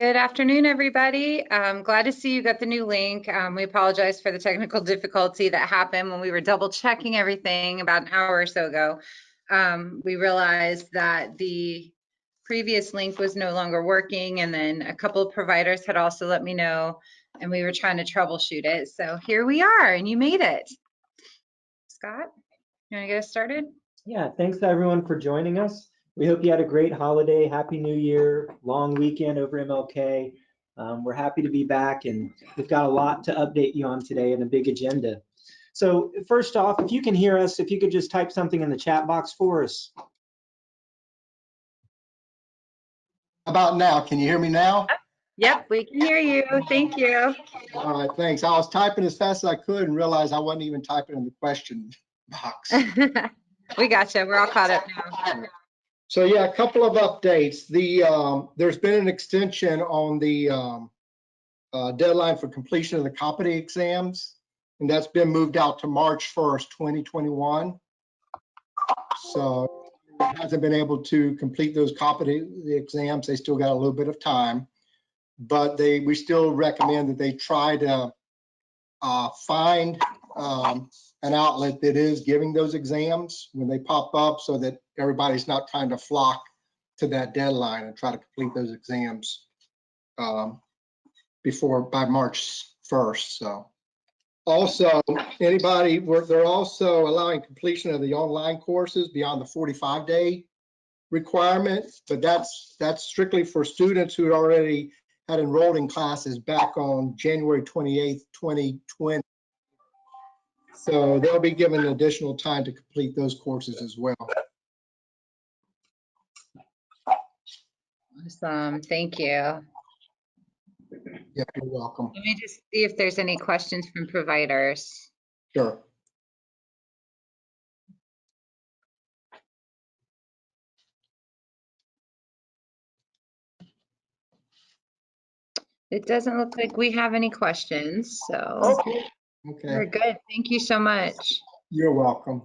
Good afternoon, everybody. Glad to see you got the new link. We apologize for the technical difficulty that happened when we were double checking everything about an hour or so ago. We realized that the previous link was no longer working, and then a couple of providers had also let me know, and we were trying to troubleshoot it. So here we are, and you made it. Scott, you want to get us started? Yeah, thanks everyone for joining us. We hope you had a great holiday, Happy New Year, long weekend over MLK. We're happy to be back, and we've got a lot to update you on today and a big agenda. So first off, if you can hear us, if you could just type something in the chat box for us. How about now? Can you hear me now? Yep, we can hear you. Thank you. All right, thanks. I was typing as fast as I could and realized I wasn't even typing in the question box. We gotcha. We're all caught up now. So yeah, a couple of updates. There's been an extension on the deadline for completion of the competency exams, and that's been moved out to March 1st, 2021. So it hasn't been able to complete those competency exams. They still got a little bit of time, but we still recommend that they try to find an outlet that is giving those exams when they pop up, so that everybody's not trying to flock to that deadline and try to complete those exams by March 1st. So also they're also allowing completion of the online courses beyond the 45-day requirement, but that's strictly for students who already had enrolled in classes back on January 28th, 2020. So they'll be given additional time to complete those courses as well. Awesome. Thank you. Yeah, you're welcome. Let me just see if there's any questions from providers. Sure. It doesn't look like we have any questions, so Okay. we're good. Thank you so much. You're welcome.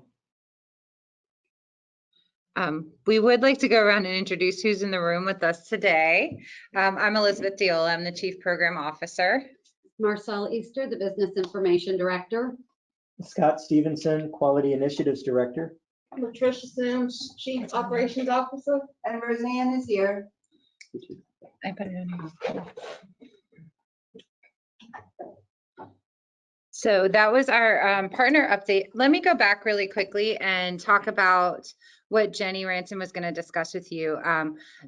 We would like to go around and introduce who's in the room with us today. I'm Elizabeth Deola. I'm the Chief Program Officer. Marcel Easter, the Business Information Director. Scott Stevenson, Quality Initiatives Director. Patricia Sims, Chief Operations Officer. And Roseanne is here. I put it in here. So that was our partner update. Let me go back really quickly and talk about what Jenny Ransom was going to discuss with you.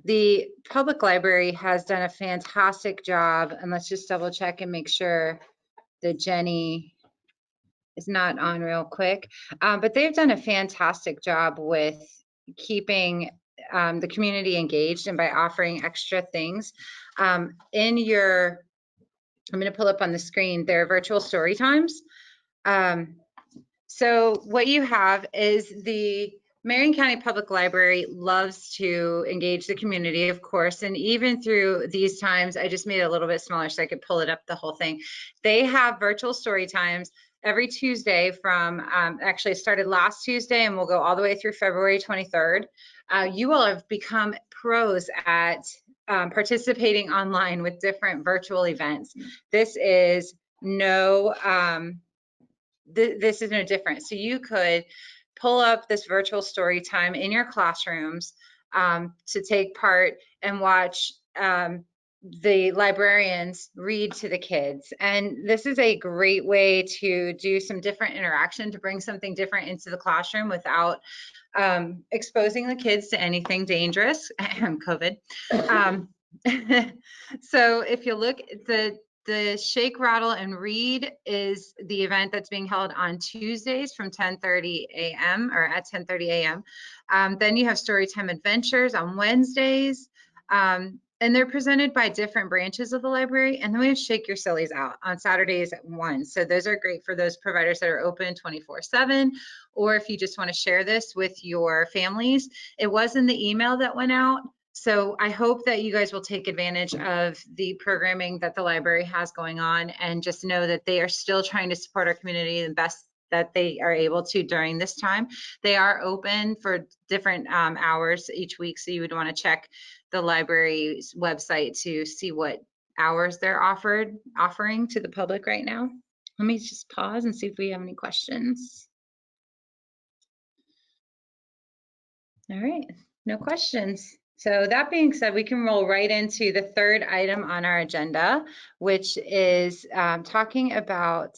The public library has done a fantastic job, and let's just double check and make sure that Jenny is not on real quick. But they've done a fantastic job with keeping the community engaged, and by offering extra things. I'm going to pull up on the screen their virtual story times. So what you have is the Marion County Public Library loves to engage the community, of course, and even through these times, I just made it a little bit smaller so I could pull it up the whole thing. They have virtual story times every Tuesday from, actually it started last Tuesday and we'll go all the way through February 23rd. You all have become pros at participating online with different virtual events. This is no different. So you could pull up this virtual story time in your classrooms to take part and watch the librarians read to the kids. And this is a great way to do some different interaction, to bring something different into the classroom without exposing the kids to anything dangerous, COVID. So if you look at the Shake, Rattle, and Read is the event that's being held on Tuesdays from 10:30 a.m. or at 10:30 a.m. Then you have Storytime Adventures on Wednesdays. And they're presented by different branches of the library. And then we have Shake Your Sillies Out on Saturdays at 1. So those are great for those providers that are open 24/7, or if you just want to share this with your families. It was in the email that went out. So I hope that you guys will take advantage of the programming that the library has going on, and just know that they are still trying to support our community the best that they are able to during this time. They are open for different hours each week, so you would want to check the library's website to see what hours they're offering to the public right now. Let me just pause and see if we have any questions. All right, no questions. So that being said, we can roll right into the third item on our agenda, which is talking about,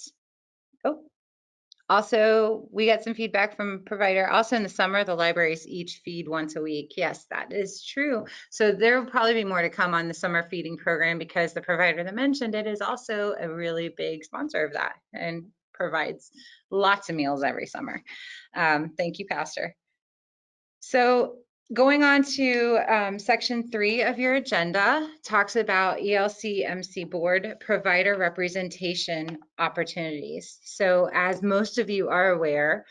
also, we got some feedback from provider. Also in the summer, the libraries each feed once a week. Yes, that is true. So there will probably be more to come on the summer feeding program because the provider that mentioned it is also a really big sponsor of that and provides lots of meals every summer. Thank you, Pastor. So going on to section 3 of your agenda, talks about Elcmc board provider representation opportunities. So as most of you are aware,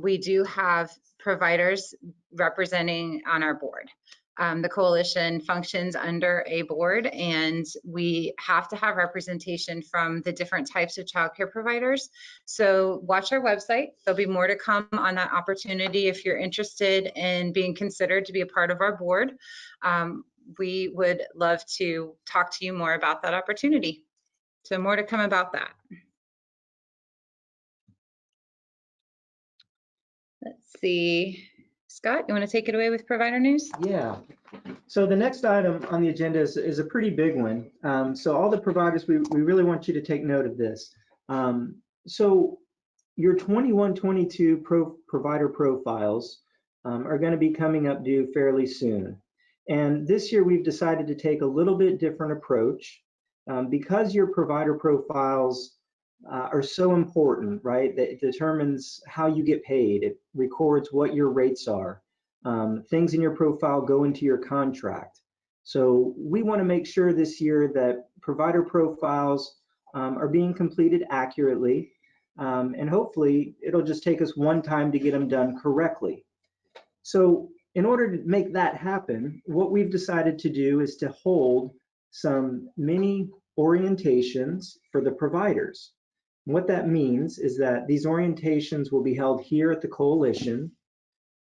we do have providers representing on our board. The coalition functions under a board, and we have to have representation from the different types of childcare providers. So watch our website. There'll be more to come on that opportunity. If you're interested in being considered to be a part of our board, we would love to talk to you more about that opportunity. So more to come about that. Let's see. Scott, you want to take it away with provider news? Yeah. So the next item on the agenda is a pretty big one. So all the providers, we really want you to take note of this. So your 21-22 provider profiles are going to be coming up due fairly soon. And this year we've decided to take a little bit different approach because your provider profiles are so important, right? That it determines how you get paid. It records what your rates are. Things in your profile go into your contract. So we want to make sure this year that provider profiles are being completed accurately, and hopefully it'll just take us one time to get them done correctly. So in order to make that happen, what we've decided to do is to hold some mini orientations for the providers. What that means is that these orientations will be held here at the coalition.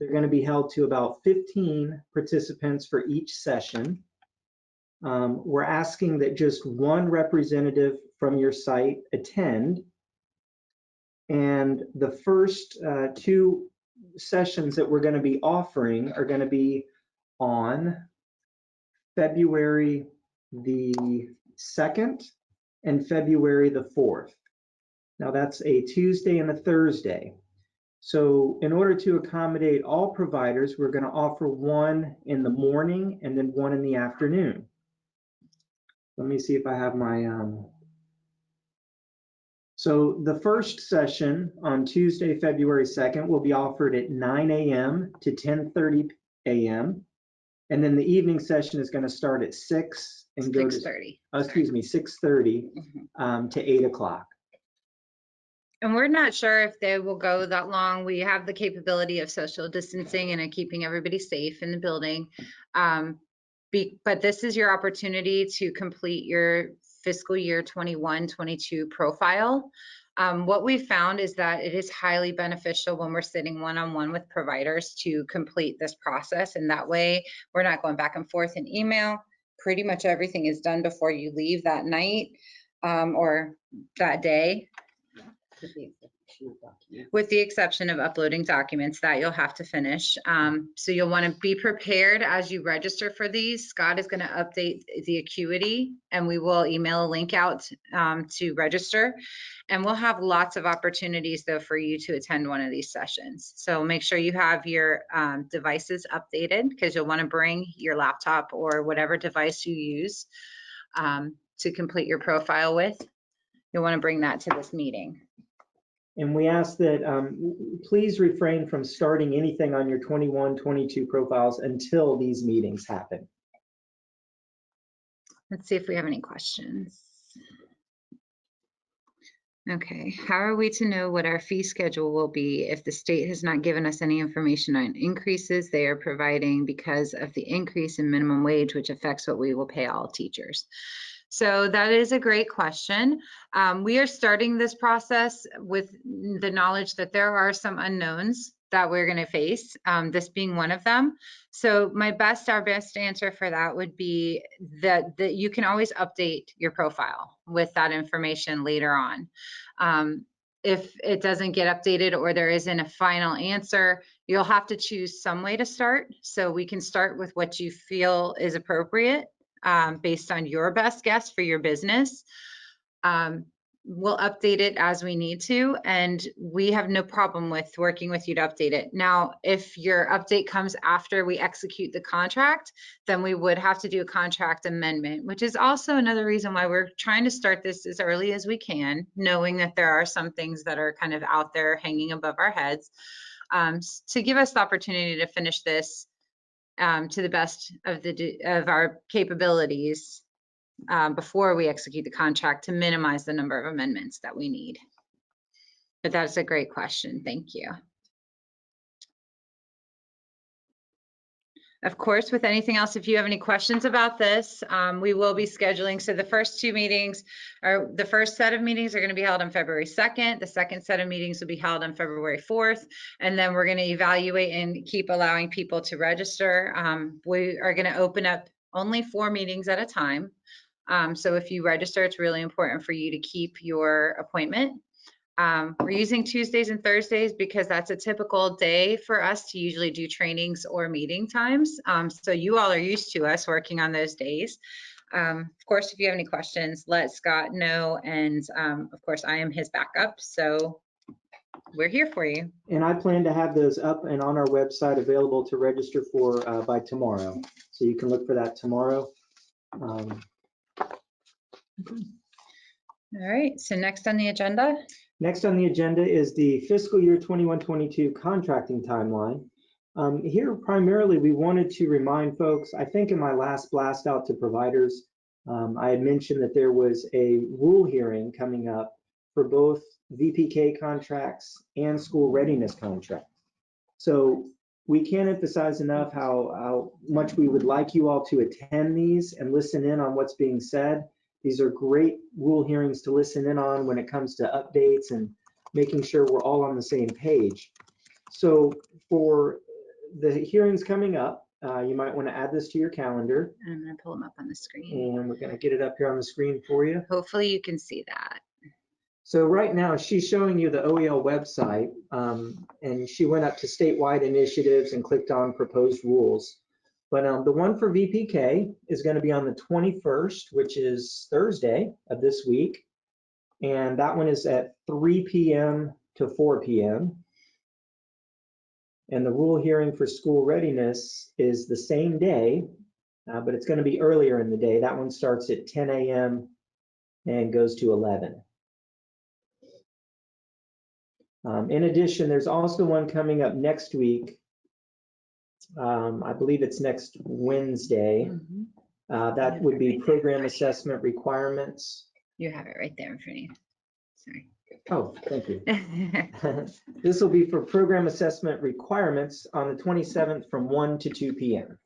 They're going to be held to about 15 participants for each session. We're asking that just one representative from your site attend. And the first 2 sessions that we're going to be offering are going to be on February the 2nd and February the 4th. Now that's a Tuesday and a Thursday. So in order to accommodate all providers, we're going to offer one in the morning and then one in the afternoon. Let me see if I have my, so the first session on Tuesday, February 2nd will be offered at 9 a.m. to 10:30 a.m. And then the evening session is going to start at 6 and go to 6:30. Excuse me, 6:30 to 8 o'clock. And we're not sure if they will go that long. We have the capability of social distancing and keeping everybody safe in the building. But this is your opportunity to complete your fiscal year 21-22 profile. What we found is that it is highly beneficial when we're sitting one-on-one with providers to complete this process. And that way we're not going back and forth in email. Pretty much everything is done before you leave that night or that day. With the exception of uploading documents that you'll have to finish. So you'll want to be prepared as you register for these. Scott is going to update the acuity and we will email a link out to register. And we'll have lots of opportunities though for you to attend one of these sessions. So make sure you have your devices updated because you'll want to bring your laptop or whatever device you use to complete your profile with. You'll want to bring that to this meeting. And we ask that please refrain from starting anything on your 21-22 profiles until these meetings happen. Let's see if we have any questions. Okay, how are we to know what our fee schedule will be if the state has not given us any information on increases they are providing because of the increase in minimum wage, which affects what we will pay all teachers? So that is a great question. We are starting this process with the knowledge that there are some unknowns that we're going to face, this being one of them. So our best answer for that would be that you can always update your profile with that information later on. If it doesn't get updated or there isn't a final answer, you'll have to choose some way to start. So we can start with what you feel is appropriate based on your best guess for your business. We'll update it as we need to, and we have no problem with working with you to update it. Now, if your update comes after we execute the contract, then we would have to do a contract amendment, which is also another reason why we're trying to start this as early as we can, knowing that there are some things that are kind of out there hanging above our heads, to give us the opportunity to finish this to the best of our capabilities before we execute the contract, to minimize the number of amendments that we need. But that's a great question. Thank you. Of course, with anything else, if you have any questions about this, we will be scheduling. So the first set of meetings are going to be held on February 2nd. The second set of meetings will be held on February 4th. And then we're going to evaluate and keep allowing people to register. We are going to open up only 4 meetings at a time. So if you register, it's really important for you to keep your appointment. We're using Tuesdays and Thursdays because that's a typical day for us to usually do trainings or meeting times. So you all are used to us working on those days. Of course, if you have any questions, let Scott know. And of course, I am his backup. So we're here for you. And I plan to have those up and on our website available to register for by tomorrow. So you can look for that tomorrow. All right, so next on the agenda. Next on the agenda is the fiscal year 21-22 contracting timeline. Here, primarily, we wanted to remind folks, I think in my last blast out to providers, I had mentioned that there was a rule hearing coming up for both VPK contracts and school readiness contracts. So we can't emphasize enough how much we would like you all to attend these and listen in on what's being said. These are great rule hearings to listen in on when it comes to updates and making sure we're all on the same page. So for the hearings coming up, you might want to add this to your calendar. I'm going to pull them up on the screen. And we're going to get it up here on the screen for you. Hopefully you can see that. So right now she's showing you the OEL website, and she went up to statewide initiatives and clicked on proposed rules. But the one for VPK is going to be on the 21st, which is Thursday of this week. And that one is at 3 p.m. to 4 p.m. And the rule hearing for school readiness is the same day, but it's going to be earlier in the day. That one starts at 10 a.m. and goes to 11. In addition, there's also one coming up next week. I believe it's next Wednesday. That would be program assessment requirements. You have it right there in front of you. Sorry. Oh, thank you. This will be for program assessment requirements on the 27th from 1 to 2 p.m.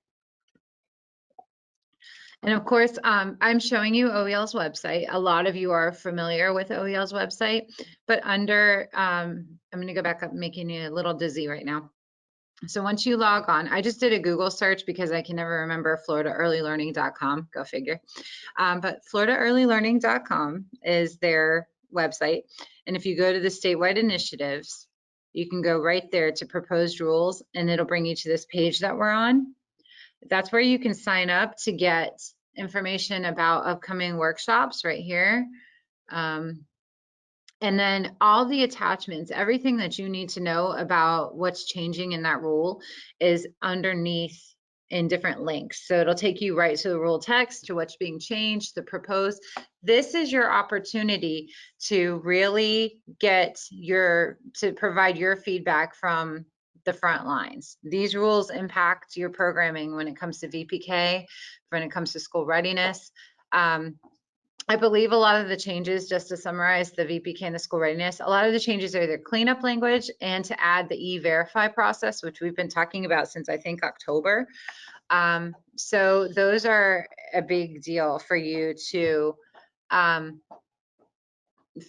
And of course, I'm showing you OEL's website. A lot of you are familiar with OEL's website, but under, I'm going to go back up, making you a little dizzy right now. So once you log on, I just did a Google search because I can never remember floridaearlylearning.com, go figure. But floridaearlylearning.com is their website. And if you go to the statewide initiatives, you can go right there to proposed rules, and it'll bring you to this page that we're on. That's where you can sign up to get information about upcoming workshops right here. And then all the attachments, everything that you need to know about what's changing in that rule is underneath in different links. So it'll take you right to the rule text, to what's being changed, the proposed. This is your opportunity to really to provide your feedback from the front lines. These rules impact your programming when it comes to VPK, when it comes to school readiness. I believe a lot of the changes, just to summarize the VPK and the school readiness, a lot of the changes are either cleanup language and to add the e-verify process, which we've been talking about since I think October. So those are a big deal for you to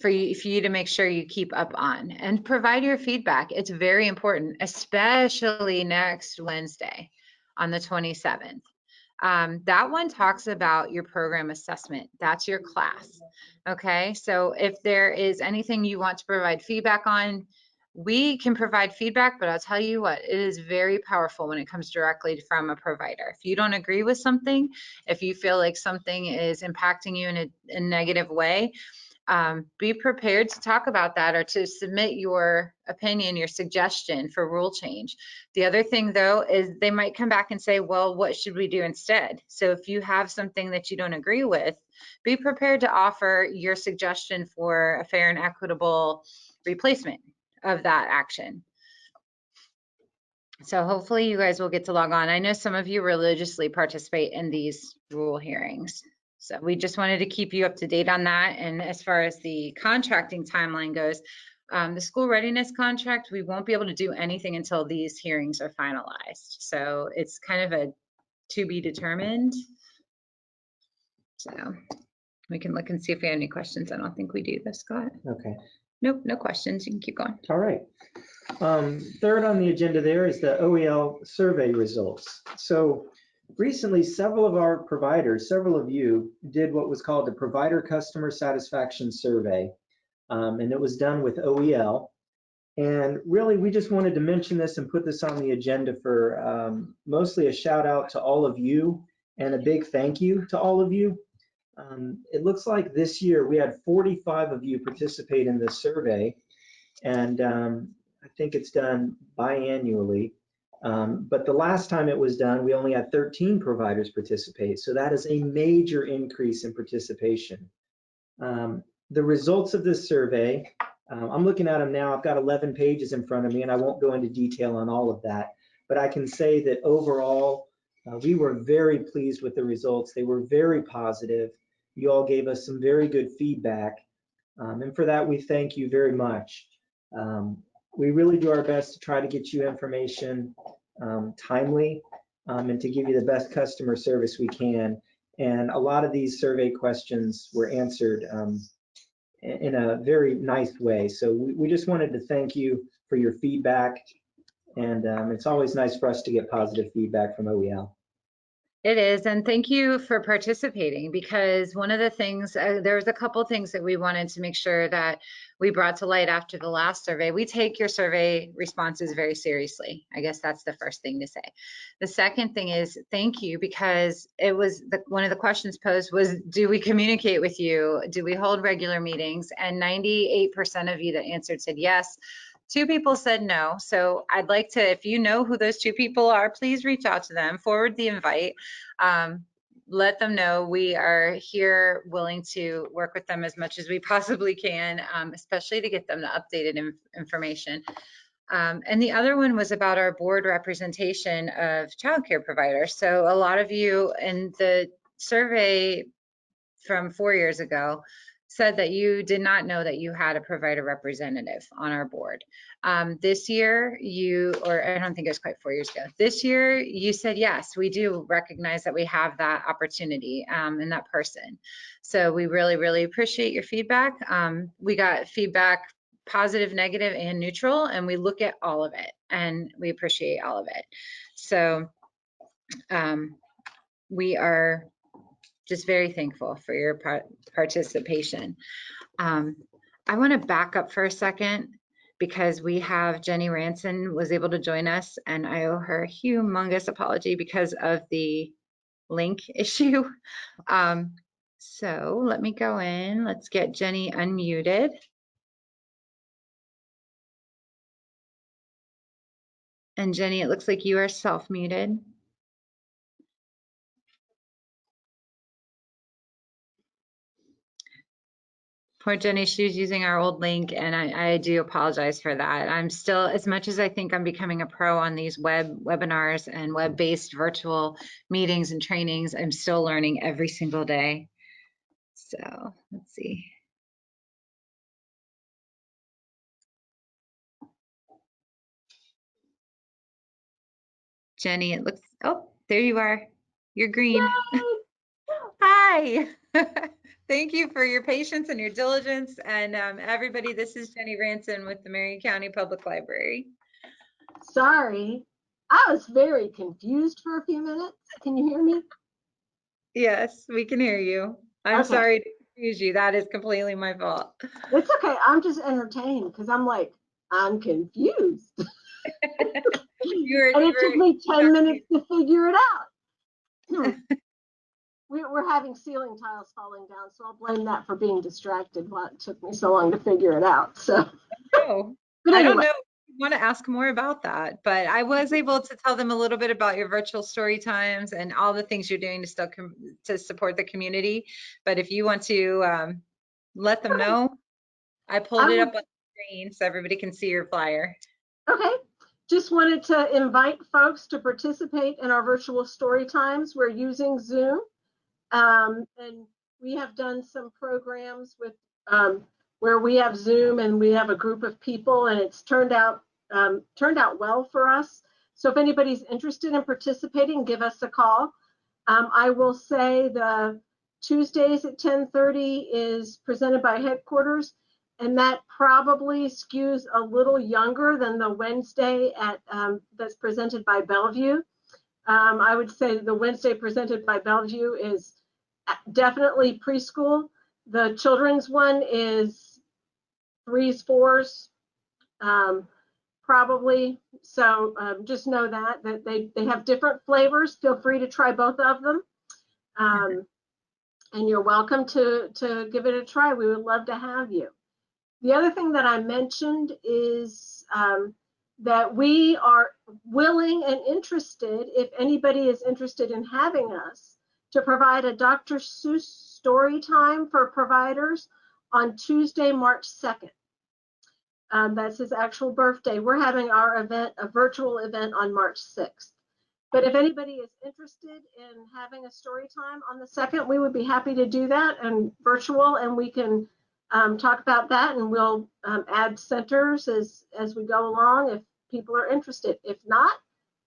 for you to make sure you keep up on, and provide your feedback. It's very important, especially next Wednesday on the 27th. That one talks about your program assessment. That's your class. Okay, so if there is anything you want to provide feedback on, we can provide feedback, but I'll tell you what, it is very powerful when it comes directly from a provider. If you don't agree with something, if you feel like something is impacting you in a negative way, be prepared to talk about that or to submit your opinion, your suggestion for rule change. The other thing though is they might come back and say, well, what should we do instead? So if you have something that you don't agree with, be prepared to offer your suggestion for a fair and equitable replacement of that action. So hopefully you guys will get to log on. I know some of you religiously participate in these rule hearings. So we just wanted to keep you up to date on that. And as far as the contracting timeline goes, the school readiness contract, we won't be able to do anything until these hearings are finalized. So it's kind of a to be determined. So we can look and see if we have any questions. I don't think we do though, Scott. Okay. Nope, no questions. You can keep going. All right. Third on the agenda there is the Oel survey results. So recently, several of our providers, several of you did what was called the Provider Customer Satisfaction Survey. And it was done with Oel. And really, we just wanted to mention this and put this on the agenda for mostly a shout out to all of you and a big thank you to all of you. It looks like this year we had 45 of you participate in this survey. And I think it's done biannually. But the last time it was done, we only had 13 providers participate. So that is a major increase in participation. The results of this survey, I'm looking at them now. I've got 11 pages in front of me, and I won't go into detail on all of that. But I can say that overall, we were very pleased with the results. They were very positive. You all gave us some very good feedback. And for that, we thank you very much. We really do our best to try to get you information timely and to give you the best customer service we can. And a lot of these survey questions were answered in a very nice way. So we just wanted to thank you for your feedback. And it's always nice for us to get positive feedback from OEL. It is, and thank you for participating, because one of the things, there was a couple things that we wanted to make sure that we brought to light after the last survey. We take your survey responses very seriously. I guess that's the first thing to say. The second thing is thank you, because it was one of the questions posed was, do we communicate with you? Do we hold regular meetings? And 98% of you that answered said yes. 2 people said no. So I'd like to, if you know who those 2 people are, please reach out to them, forward the invite, let them know we are here willing to work with them as much as we possibly can, especially to get them the updated information. And the other one was about our board representation of childcare providers. So a lot of you in the survey from 4 years ago said that you did not know that you had a provider representative on our board. This year, or I don't think it was quite 4 years ago. This year, you said, yes, we do recognize that we have that opportunity and that person. So we really, really appreciate your feedback. We got feedback, positive, negative, and neutral, and we look at all of it, and we appreciate all of it. So we are just very thankful for your participation. I want to back up for a second, because we have Jenny Ranson was able to join us, and I owe her a humongous apology because of the link issue. So let me go in. Let's get Jenny unmuted. And Jenny, it looks like you are self-muted. Poor Jenny, she was using our old link, and I do apologize for that. I'm still, as much as I think I'm becoming a pro on these webinars and web-based virtual meetings and trainings, I'm still learning every single day. So let's see. Jenny, it looks, oh, there you are. You're green. Hi. Thank you for your patience and your diligence. And everybody, this is Jenny Ranson with the Marion County Public Library. Sorry, I was very confused for a few minutes. Can you hear me? Yes, we can hear you. I'm Okay. sorry to confuse you. That is completely my fault. It's okay. I'm just entertained because I'm like, I'm confused. And it took me 10 minutes to figure it out. We're having ceiling tiles falling down, so I'll blame that for being distracted while it took me so long to figure it out. So, No, but I don't anyway, know if you want to ask more about that, but I was able to tell them a little bit about your virtual story times and all the things you're doing to still to support the community. But if you want to let them know, I pulled it up on the screen so everybody can see your flyer. Okay. Just wanted to invite folks to participate in our virtual story times. We're using Zoom. And we have done some programs with where we have Zoom and we have a group of people, and it's turned out well for us. So if anybody's interested in participating, give us a call. I will say the Tuesdays at 10:30 is presented by headquarters, and that probably skews a little younger than the Wednesday at that's presented by Bellevue. I would say the Wednesday presented by Bellevue is definitely preschool. The children's one is 3s, 4s, probably. So just know that they have different flavors. Feel free to try both of them. And you're welcome to give it a try. We would love to have you. The other thing that I mentioned is that we are willing and interested, if anybody is interested in having us, to provide a Dr. Seuss story time for providers on Tuesday, March 2nd. That's his actual birthday. We're having our event, a virtual event on March 6th. But if anybody is interested in having a story time on the 2nd, we would be happy to do that and virtual, and we can talk about that, and we'll add centers as we go along if people are interested. If not,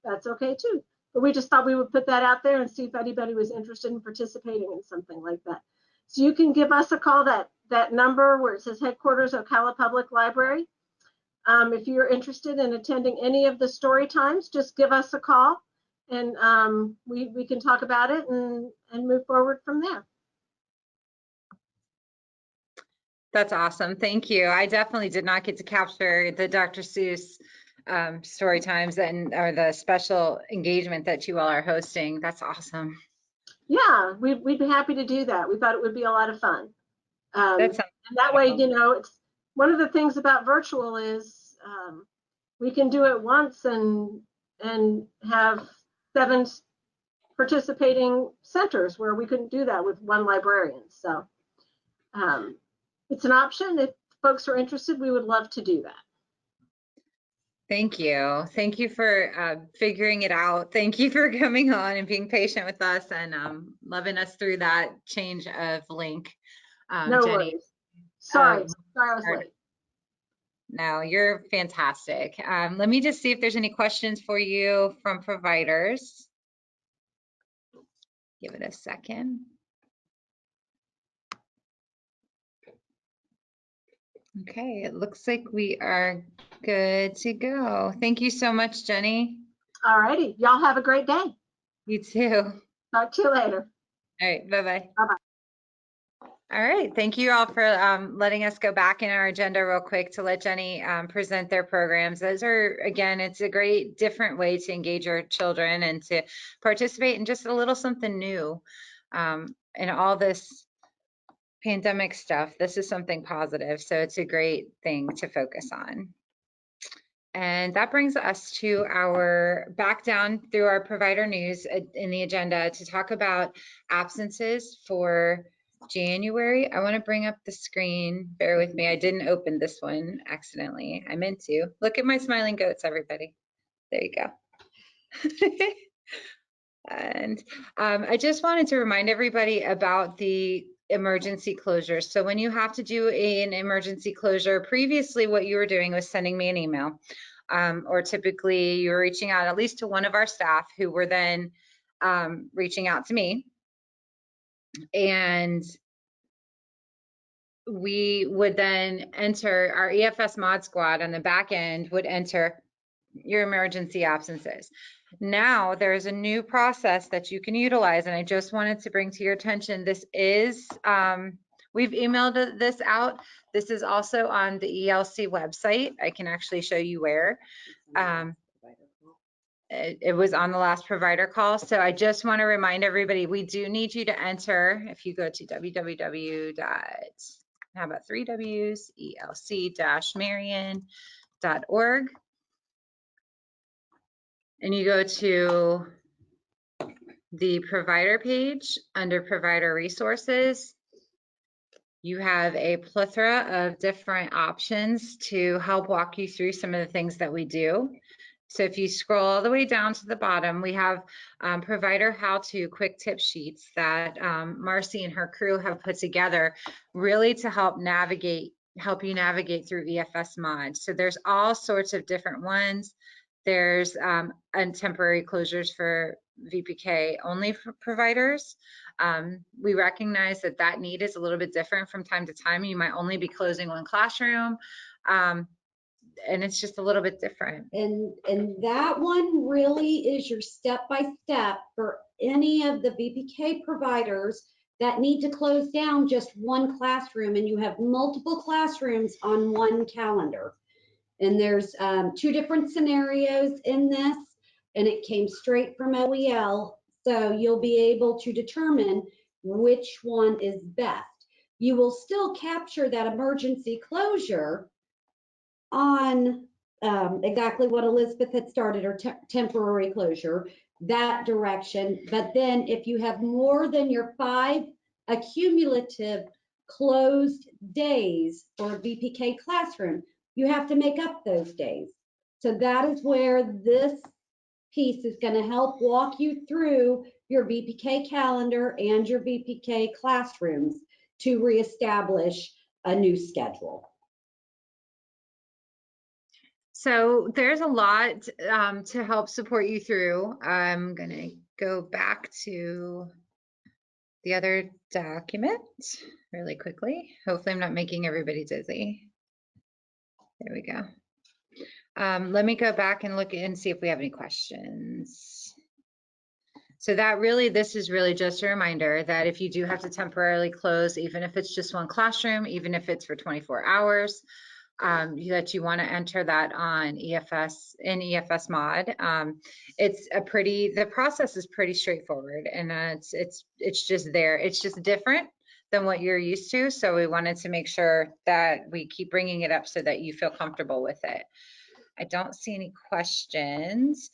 that's okay too. But we just thought we would put that out there and see if anybody was interested in participating in something like that. So you can give us a call, that number where it says headquarters Ocala Public Library. If you're interested in attending any of the story times, just give us a call, and we can talk about it and move forward from there. That's awesome. Thank you. I definitely did not get to capture the Dr. Seuss story times or the special engagement that you all are hosting. That's awesome. Yeah, we'd be happy to do that. We thought it would be a lot of fun. That sounds and that way, you know, it's one of the things about virtual is we can do it once and have 7 participating centers where we couldn't do that with one librarian. So it's an option. If folks are interested, we would love to do that. Thank you. Thank you for figuring it out. Thank you for coming on and being patient with us and loving us through that change of link. No Jenny, worries. Sorry I was late. No, you're fantastic. Let me just see if there's any questions for you from providers. Give it a second. Okay, it looks like we are good to go. Thank you so much, Jenny. All righty. Y'all have a great day. You too. Talk to you later. All right, bye-bye. Bye-bye. All right, thank you all for letting us go back in our agenda real quick to let Jenny present their programs. Those are, again, it's a great different way to engage your children and to participate in just a little something new in all this pandemic stuff. This is something positive, so it's a great thing to focus on. And that brings us to our back down through our provider news in the agenda to talk about absences for January. I want to bring up the screen. Bear with me. I didn't open this one accidentally. I meant to. Look at my smiling goats, everybody. There you go. And I just wanted to remind everybody about the emergency closures. So when you have to do an emergency closure, previously what you were doing was sending me an email, or typically you were reaching out at least to one of our staff who were then reaching out to me. And we would then enter our EFS mod squad on the back end would enter your emergency absences. Now there's a new process that you can utilize, and I just wanted to bring to your attention. This is, we've emailed this out. This is also on the ELC website. I can actually show you where. It was on the last provider call. So I just want to remind everybody, we do need you to enter. If you go to elc-marion.org, and you go to the provider page under provider resources, you have a plethora of different options to help walk you through some of the things that we do. So if you scroll all the way down to the bottom, we have provider how-to quick tip sheets that Marcy and her crew have put together really to help you navigate through EFS mods. So there's all sorts of different ones. There's and temporary closures for VPK only for providers. We recognize that that need is a little bit different from time to time. You might only be closing one classroom. And it's just a little bit different. And that one really is your step-by-step for any of the VPK providers that need to close down just one classroom, and you have multiple classrooms on one calendar. And there's 2 different scenarios in this, and it came straight from OEL. So you'll be able to determine which one is best. You will still capture that emergency closure on exactly what Elizabeth had started, or temporary closure, that direction. But then if you have more than your 5 accumulative closed days for a VPK classroom, you have to make up those days. So that is where this piece is going to help walk you through your VPK calendar and your VPK classrooms to reestablish a new schedule. So there's a lot to help support you through. I'm going to go back to the other document really quickly. Hopefully I'm not making everybody dizzy. There we go. Let me go back and look and see if we have any questions. So that really, this is really just a reminder that if you do have to temporarily close, even if it's just one classroom, even if it's for 24 hours, that you want to enter that on EFS in EFS mod. It's a pretty, the process is pretty straightforward, and it's just there. It's just different than what you're used to. So we wanted to make sure that we keep bringing it up so that you feel comfortable with it. I don't see any questions.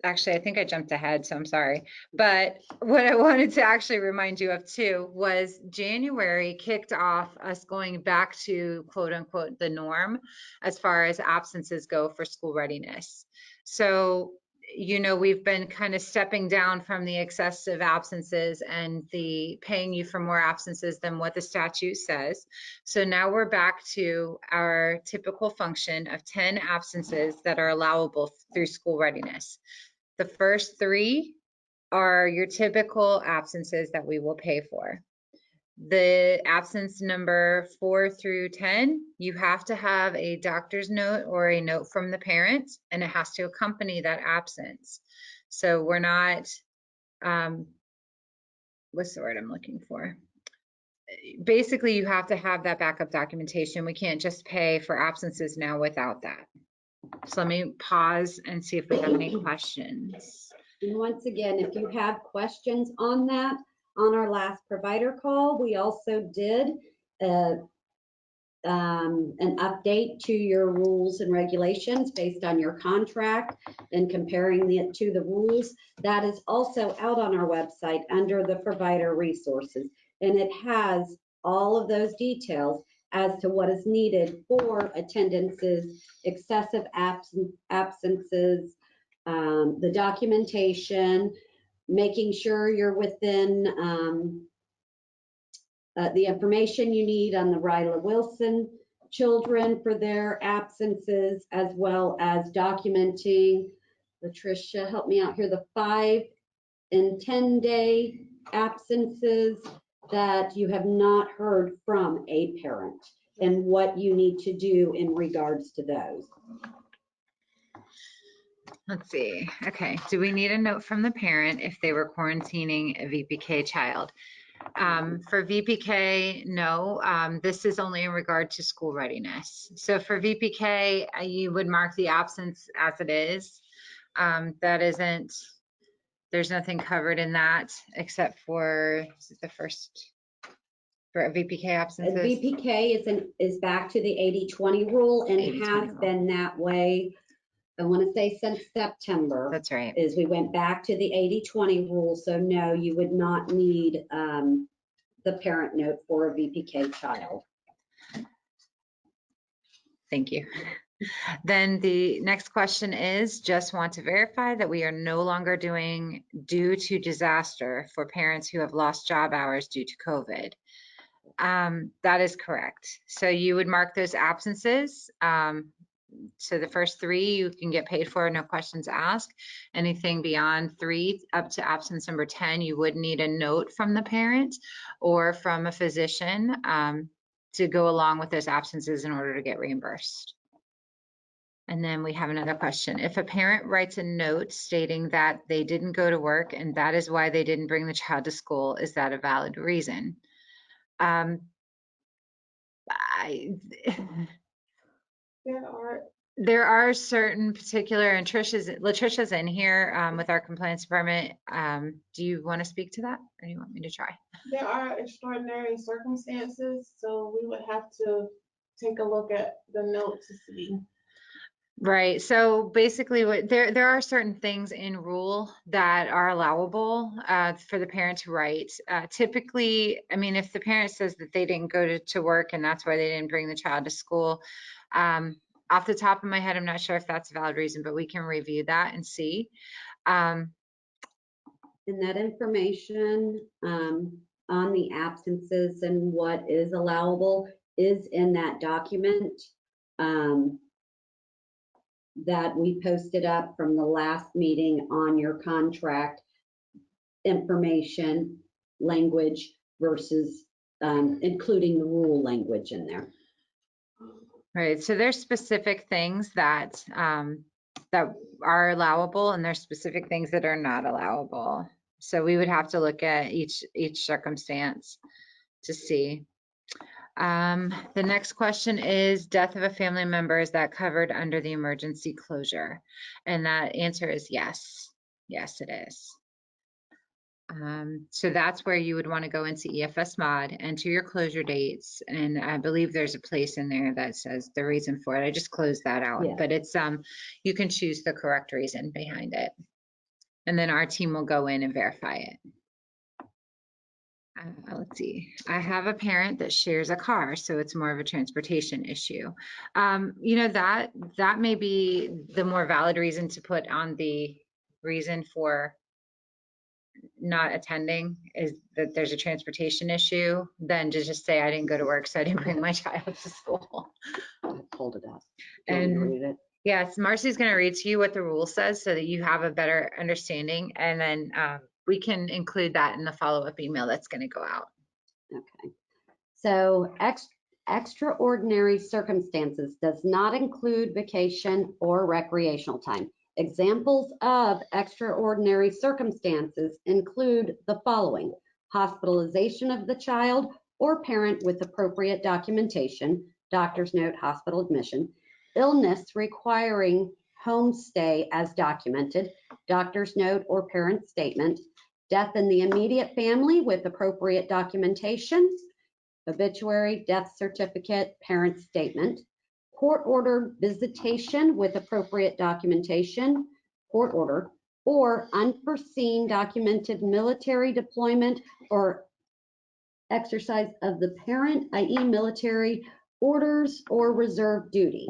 Actually, I think I jumped ahead, so I'm sorry. But what I wanted to actually remind you of too was January kicked off us going back to quote unquote the norm as far as absences go for school readiness. So, you know, we've been kind of stepping down from the excessive absences and the paying you for more absences than what the statute says. So now we're back to our typical function of 10 absences that are allowable through school readiness. The first 3 are your typical absences that we will pay for. The absence number 4 through 10, you have to have a doctor's note or a note from the parent, and it has to accompany that absence. So we're not, what's the word I'm looking for? Basically, you have to have that backup documentation. We can't just pay for absences now without that. So let me pause and see if we have any questions. And once again, if you have questions on that, on our last provider call, we also did an update to your rules and regulations based on your contract and comparing it to the rules. That is also out on our website under the provider resources. And it has all of those details as to what is needed for attendances, excessive absences, the documentation, making sure you're within the information you need on the Ryla Wilson children for their absences, as well as documenting, Latricia, help me out here, the 5 and 10 day absences, that you have not heard from a parent and what you need to do in regards to those. Let's see. Okay. Do we need a note from the parent if they were quarantining a VPK child? For VPK, no. This is only in regard to school readiness. So for VPK, you would mark the absence as it is. That isn't, there's nothing covered in that except for the first, for VPK absences. VPK is back to the 80-20 rule and 80-20 has rule. been that way, I want to say since September. That's right. Is we went back to the 80-20 rule. So no, you would not need the parent note for a VPK child. Thank you. Then the next question is, just want to verify that we are no longer doing due to disaster for parents who have lost job hours due to COVID. That is correct. So you would mark those absences. So the first 3 you can get paid for, no questions asked. Anything beyond 3 up to absence number 10, you would need a note from the parent or from a physician to go along with those absences in order to get reimbursed. And then we have another question. If a parent writes a note stating that they didn't go to work and that is why they didn't bring the child to school, is that a valid reason? There are certain particular, and Latricia's in here with our compliance department. Do you want to speak to that, or do you want me to try? There are extraordinary circumstances, so we would have to take a look at the note to see. Right. So basically, there are certain things in rule that are allowable for the parent to write. Typically, I mean, if the parent says that they didn't go to work and that's why they didn't bring the child to school, off the top of my head, I'm not sure if that's a valid reason, but we can review that and see. And that information on the absences and what is allowable is in that document that we posted up from the last meeting on your contract information language versus including the rule language in there. Right. So there's specific things that that are allowable, and there's specific things that are not allowable. So we would have to look at each circumstance to see. The next question is, death of a family member, is that covered under the emergency closure? And that answer is yes. Yes, it is. So that's where you would want to go into EFS mod, enter your closure dates, and I believe there's a place in there that says the reason for it. I just closed that out, Yeah. but it's you can choose the correct reason behind it, and then our team will go in and verify it. Let's see. I have a parent that shares a car, so it's more of a transportation issue. You know, that may be the more valid reason to put on the reason for not attending, is that there's a transportation issue, than to just say I didn't go to work, so I didn't bring my child to school. I pulled it up. And read it. yes, Marcy's going to read to you what the rule says so that you have a better understanding, and then we can include that in the follow-up email that's going to go out. Okay. So extraordinary circumstances does not include vacation or recreational time. Examples of extraordinary circumstances include the following: hospitalization of the child or parent with appropriate documentation, doctor's note, hospital admission, illness requiring home stay as documented, doctor's note or parent statement, death in the immediate family with appropriate documentation, obituary, death certificate, parent statement, court-ordered visitation with appropriate documentation, court order, or unforeseen documented military deployment or exercise of the parent, i.e. military orders or reserve duty.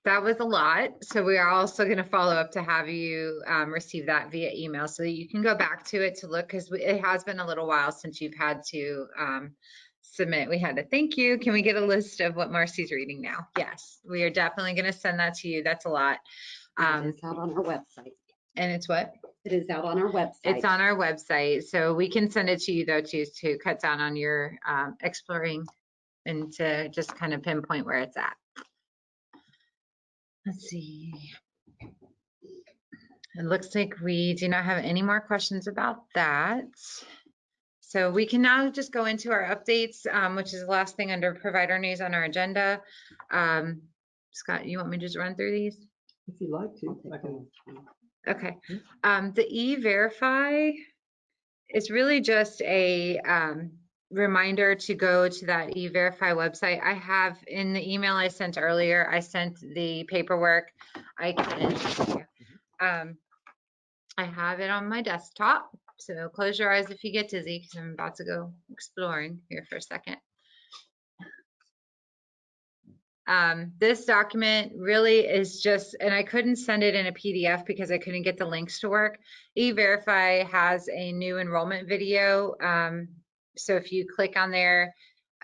That was a lot. So we are also going to follow up to have you receive that via email so that you can go back to it to look, because it has been a little while since you've had to submit. We had to thank you. Can we get a list of what Marcy's reading now? Yes, we are definitely going to send that to you. That's a lot. It's out on our website. And it's what? It is out on our website. It's on our website. So we can send it to you though, too, to cut down on your exploring and to just kind of pinpoint where it's at. Let's see. It looks like we do not have any more questions about that. So we can now just go into our updates, which is the last thing under provider news on our agenda. Scott, you want me to just run through these? If you'd like to, I can. Okay. The E-Verify is really just a reminder to go to that E-Verify website. I have in the email I sent earlier, I sent the paperwork. I have it on my desktop. So close your eyes if you get dizzy, because I'm about to go exploring here for a second. This document really is just, and I couldn't send it in a PDF because I couldn't get the links to work. E-Verify has a new enrollment video. So if you click on there,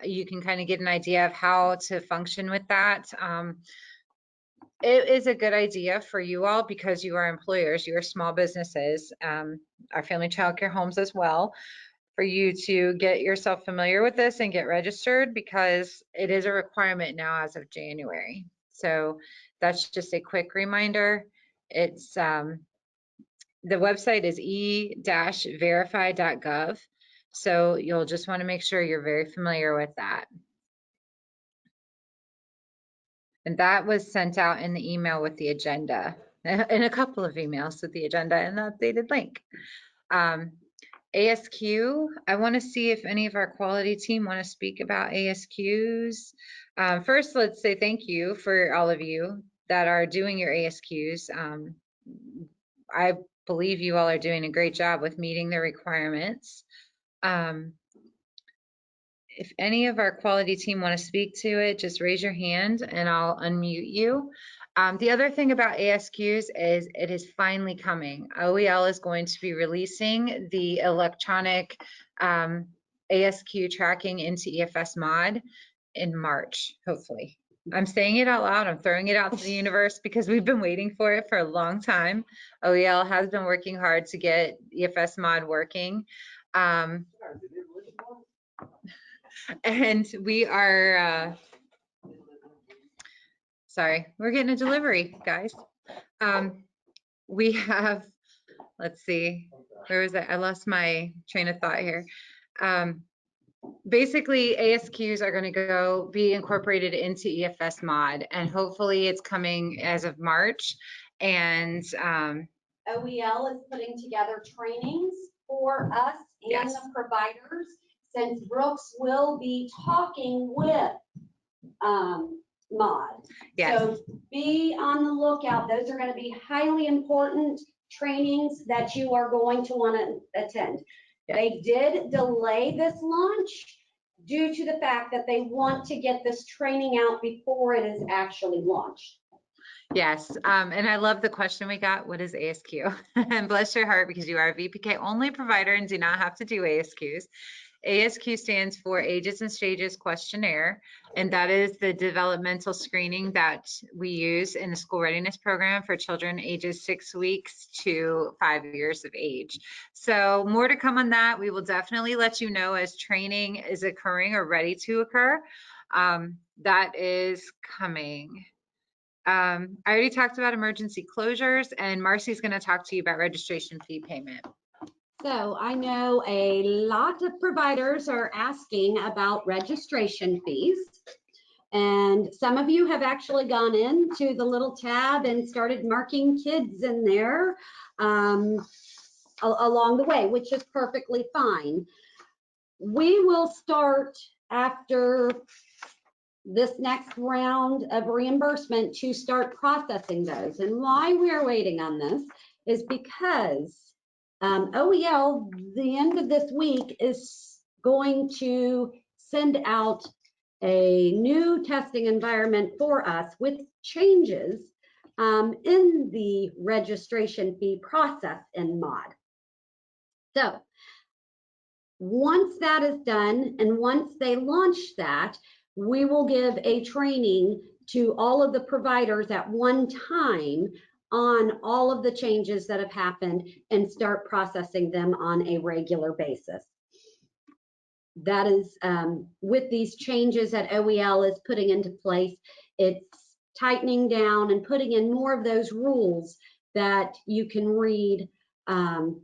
you can kind of get an idea of how to function with that. It is a good idea for you all because you are employers, you are small businesses, our family child care homes as well, for you to get yourself familiar with this and get registered because it is a requirement now as of January. So that's just a quick reminder. It's the website is e-verify.gov. So you'll just want to make sure you're very familiar with that. And that was sent out in the email with the agenda, in a couple of emails with the agenda and the updated link. ASQ, I want to see if any of our quality team want to speak about ASQs. First, let's say thank you for all of you that are doing your ASQs. I believe you all are doing a great job with meeting the requirements. If any of our quality team want to speak to it, just raise your hand and I'll unmute you. The other thing about ASQs is it is finally coming. OEL is going to be releasing the electronic ASQ tracking into EFS mod in March, hopefully. I'm saying it out loud. I'm throwing it out to the universe because we've been waiting for it for a long time. OEL has been working hard to get EFS mod working. And we are, sorry, we're getting a delivery, guys. We have, let's see, where was I? I lost my train of thought here. Basically, ASQs are going to be incorporated into EFS mod, and hopefully it's coming as of March. And OEL is putting together trainings for us and Yes. the providers, since Brooks will be talking with mod. yes, So be on the lookout. Those are going to be highly important trainings that you are going to want to attend. Yeah. They did delay this launch due to the fact that they want to get this training out before it is actually launched. yes. And I love the question we got. What is ASQ? And bless your heart, because you are a VPK only provider and do not have to do ASQs. ASQ stands for Ages and Stages Questionnaire, and that is the developmental screening that we use in the school readiness program for children ages 6 weeks to 5 years of age. So more to come on that. We will definitely let you know as training is occurring or ready to occur. That is coming. I already talked about emergency closures, and Marcy's going to talk to you about registration fee payment. So I know a lot of providers are asking about registration fees. And some of you have actually gone into the little tab and started marking kids in there along the way, which is perfectly fine. We will start after this next round of reimbursement to start processing those. And why we are waiting on this is because OEL, the end of this week, is going to send out a new testing environment for us with changes in the registration fee process in mod. So once that is done, and once they launch that, we will give a training to all of the providers at one time on all of the changes that have happened and start processing them on a regular basis. That is, with these changes that OEL is putting into place, it's tightening down and putting in more of those rules that you can read, well,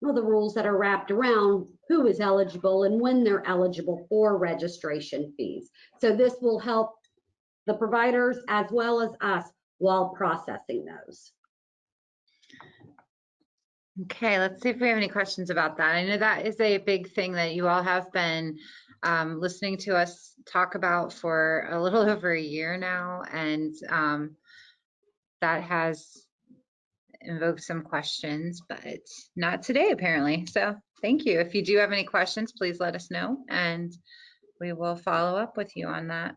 the rules that are wrapped around who is eligible and when they're eligible for registration fees. So this will help the providers as well as us while processing those. Okay, let's see if we have any questions about that. I know that is a big thing that you all have been listening to us talk about for a little over a year now, and that has invoked some questions, but not today apparently. So thank you. If you do have any questions, please let us know and we will follow up with you on that.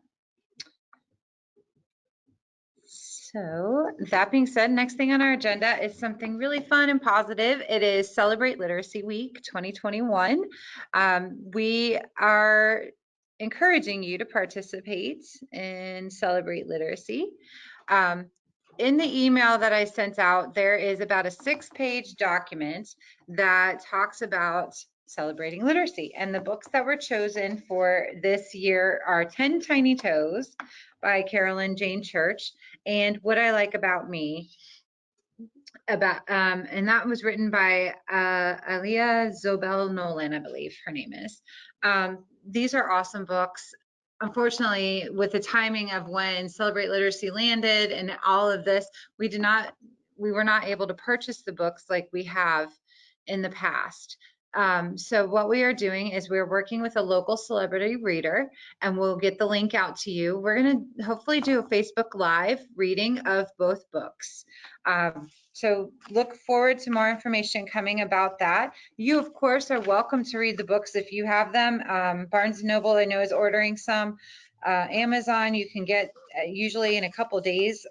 So that being said, next thing on our agenda is something really fun and positive. It is Celebrate Literacy Week 2021. We are encouraging you to participate in Celebrate Literacy. In the email that I sent out, there is about a 6-page document that talks about celebrating literacy. And the books that were chosen for this year are 10 Tiny Toes by Carolyn Jane Church and What I Like About Me, and that was written by Aliyah Zobel Nolan, I believe her name is. These are awesome books. Unfortunately, with the timing of when Celebrate Literacy landed and all of this, we were not able to purchase the books like we have in the past. So what we are doing is we're working with a local celebrity reader, and we'll get the link out to you. We're going to hopefully do a Facebook Live reading of both books. So look forward to more information coming about that. You, of course, are welcome to read the books if you have them. Barnes & Noble, I know, is ordering some. Amazon, you can get usually in a couple days.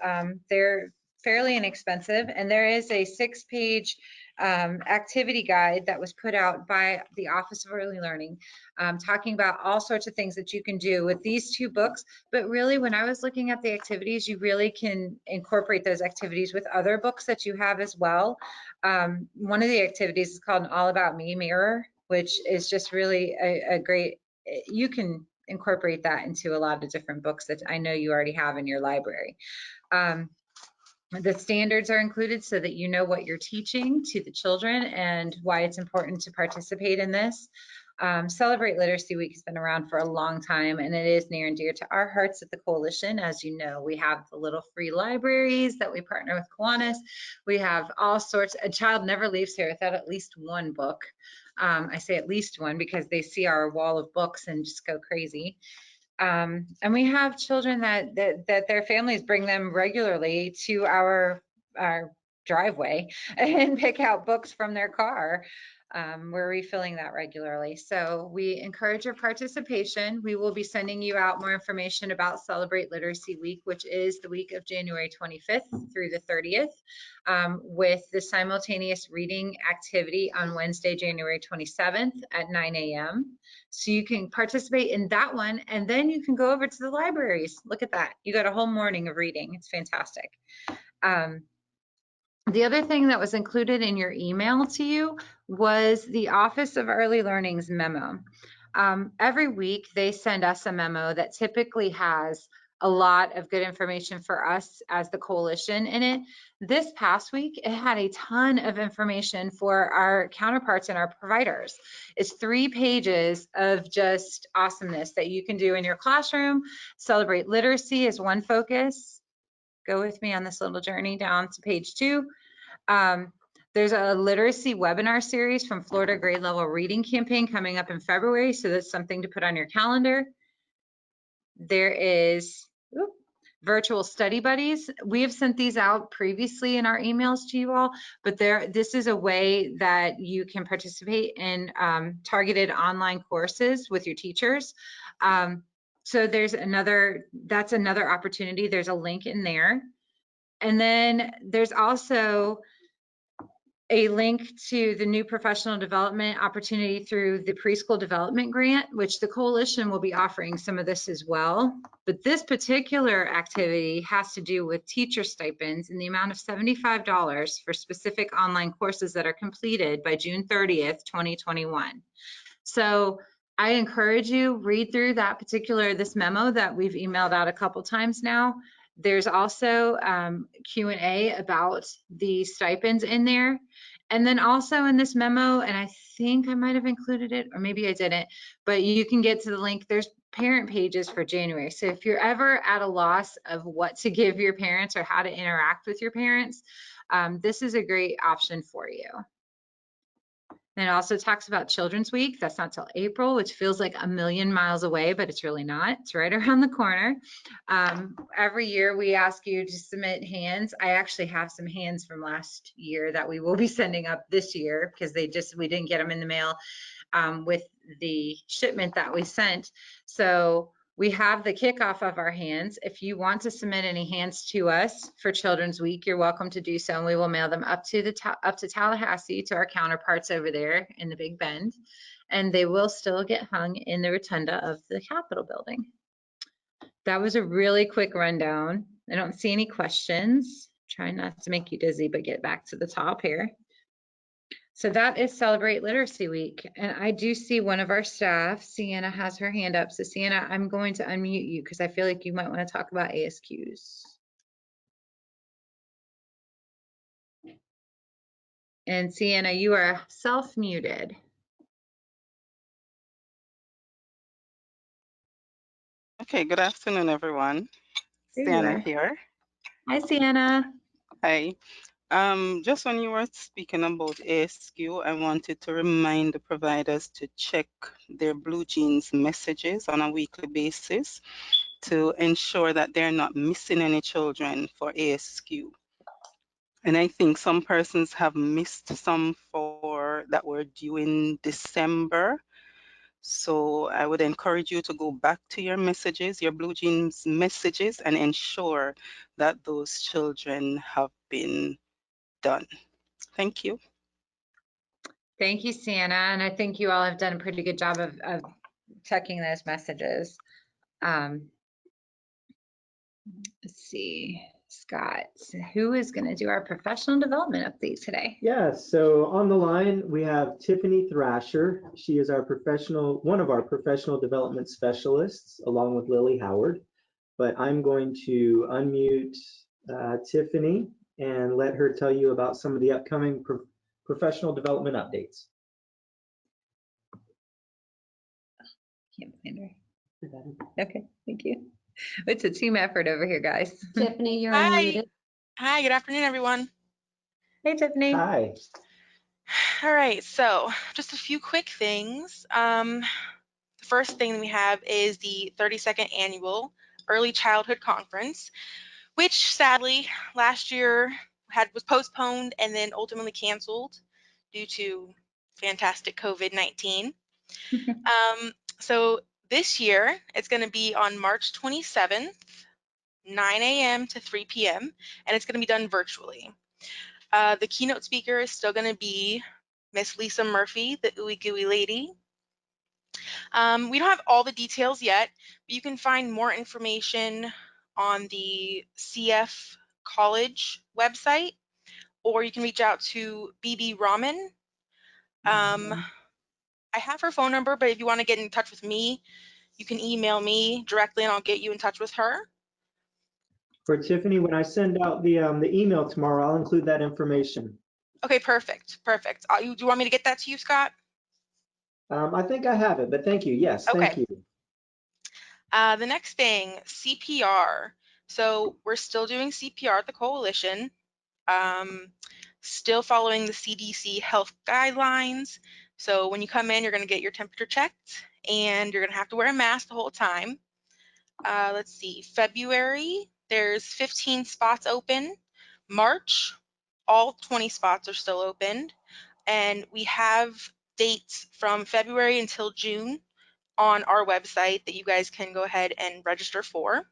They're fairly inexpensive, and there is a 6-page activity guide that was put out by the Office of Early Learning, talking about all sorts of things that you can do with these 2 books. But really, when I was looking at the activities, you really can incorporate those activities with other books that you have as well. One of the activities is called an All About Me mirror, which is just really a great, you can incorporate that into a lot of different books that I know you already have in your library. The standards are included so that you know what you're teaching to the children and why it's important to participate in this. Celebrate Literacy Week has been around for a long time, and it is near and dear to our hearts at the Coalition. As you know, we have the little free libraries that we partner with Kiwanis. We have all sorts. A child never leaves here without at least one book. I say at least one because they see our wall of books and just go crazy. And we have children that their families bring them regularly to our driveway and pick out books from their car. We're refilling that regularly. So we encourage your participation. We will be sending you out more information about Celebrate Literacy Week, which is the week of January 25th through the 30th, with the simultaneous reading activity on Wednesday, January 27th at 9 a.m. So you can participate in that one, and then you can go over to the libraries. Look at that. You got a whole morning of reading. It's fantastic. The other thing that was included in your email to you was the Office of Early Learning's memo. Every week they send us a memo that typically has a lot of good information for us as the Coalition in it. This past week, it had a ton of information for our counterparts and our providers. It's 3 pages of just awesomeness that you can do in your classroom. Celebrate Literacy is one focus. Go with me on this little journey down to page 2. There's a literacy webinar series from Florida Grade Level Reading Campaign coming up in February, so that's something to put on your calendar. There is virtual study buddies. We have sent these out previously in our emails to you all, but this is a way that you can participate in targeted online courses with your teachers. So that's another opportunity. There's a link in there. And then there's also a link to the new professional development opportunity through the preschool development grant, which the coalition will be offering some of this as well. But this particular activity has to do with teacher stipends in the amount of $75 for specific online courses that are completed by June 30th, 2021. So I encourage you, read through this memo that we've emailed out a couple times now. There's also Q&A about the stipends in there. And then also in this memo, and I think I might have included it, or maybe I didn't, but you can get to the link. There's parent pages for January. So if you're ever at a loss of what to give your parents or how to interact with your parents, this is a great option for you. And it also talks about Children's Week. That's not till April, which feels like a million miles away, but it's really not. It's right around the corner. Every year we ask you to submit hands. I actually have some hands from last year that we will be sending up this year because we didn't get them in the mail with the shipment that we sent. So we have the kickoff of our hands. If you want to submit any hands to us for Children's Week, you're welcome to do so, and we will mail them up to Tallahassee to our counterparts over there in the Big Bend, and they will still get hung in the rotunda of the Capitol building. That was a really quick rundown. I don't see any questions. Trying not to make you dizzy, but get back to the top here. So that is Celebrate Literacy Week. And I do see one of our staff, Sienna, has her hand up. So Sienna, I'm going to unmute you because I feel like you might want to talk about ASQs. And Sienna, you are self-muted. Okay, good afternoon, everyone. There you Sienna are. here. Hi, Sienna. Hi. Just when you were speaking about ASQ, I wanted to remind the providers to check their Blue Jeans messages on a weekly basis to ensure that they're not missing any children for ASQ. And I think some persons have missed some that were due in December. So I would encourage you to go back to your messages, your Blue Jeans messages, and ensure that those children have been done. Thank you. Thank you, Sienna. And I think you all have done a pretty good job of checking those messages. Let's see, Scott, who is going to do our professional development update today? Yeah, so on the line, we have Tiffany Thrasher. She is one of our professional development specialists, along with Lily Howard. But I'm going to unmute Tiffany and let her tell you about some of the upcoming professional development updates. Can't find her. Okay, thank you. It's a team effort over here, guys. Tiffany, you're Hi. unmuted. Hi, good afternoon, everyone. Hey, Tiffany. Hi. All right, so just a few quick things. The first thing we have is the 32nd Annual Early Childhood Conference, which sadly last year was postponed and then ultimately canceled due to fantastic COVID-19. So this year it's going to be on March 27th, 9 a.m. to 3 p.m., and it's going to be done virtually. The keynote speaker is still going to be Miss Lisa Murphy, the ooey gooey lady. We don't have all the details yet, but you can find more information on the CF College website, or you can reach out to BB Rahman. I have her phone number, but if you want to get in touch with me, you can email me directly and I'll get you in touch with her. For Tiffany, when I send out the email tomorrow, I'll include that information. Okay, perfect, perfect. Do you want me to get that to you, Scott? I think I have it, but thank you. Yes, Okay. thank you. The next thing, CPR. So we're still doing CPR at the coalition, still following the CDC health guidelines. So when you come in, you're going to get your temperature checked and you're going to have to wear a mask the whole time. Let's see, February, there's 15 spots open. March, all 20 spots are still open. And we have dates from February until June on our website that you guys can go ahead and register for.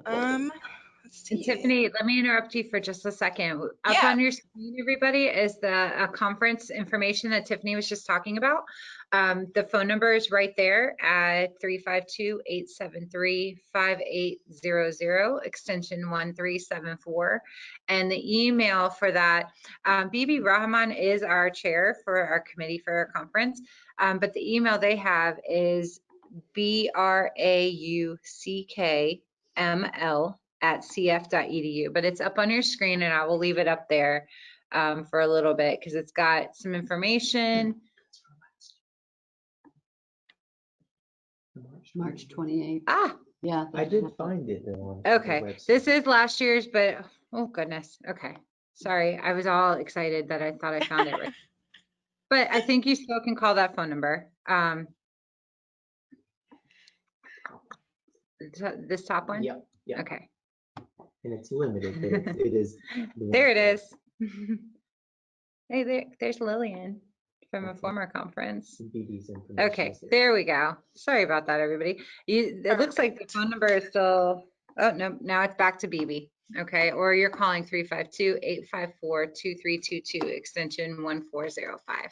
Let's And Tiffany, let me interrupt you for just a second. Up Yeah. on your screen, everybody, is the conference information that Tiffany was just talking about. The phone number is right there at 352-873-5800, extension 1374. And the email for that, Bibi Rahman is our chair for our committee for our conference, but the email they have is BRAUCKML@cf.edu, but it's up on your screen and I will leave it up there for a little bit because it's got some information. March 28th. Ah, Yeah. I did find it on the okay. website. This is last year's, but oh goodness. Okay. Sorry. I was all excited that I thought I found it right. But I think you still can call that phone number. This top one? Yep, yep. Okay. And it's limited, but it is. There it is. Hey, there's Lillian from a Okay. former conference. BB's information Okay, is there we go. Sorry about that, everybody. It looks like the phone number is still, oh, no, now it's back to BB. Okay, or you're calling 352-854-2322, extension 1405.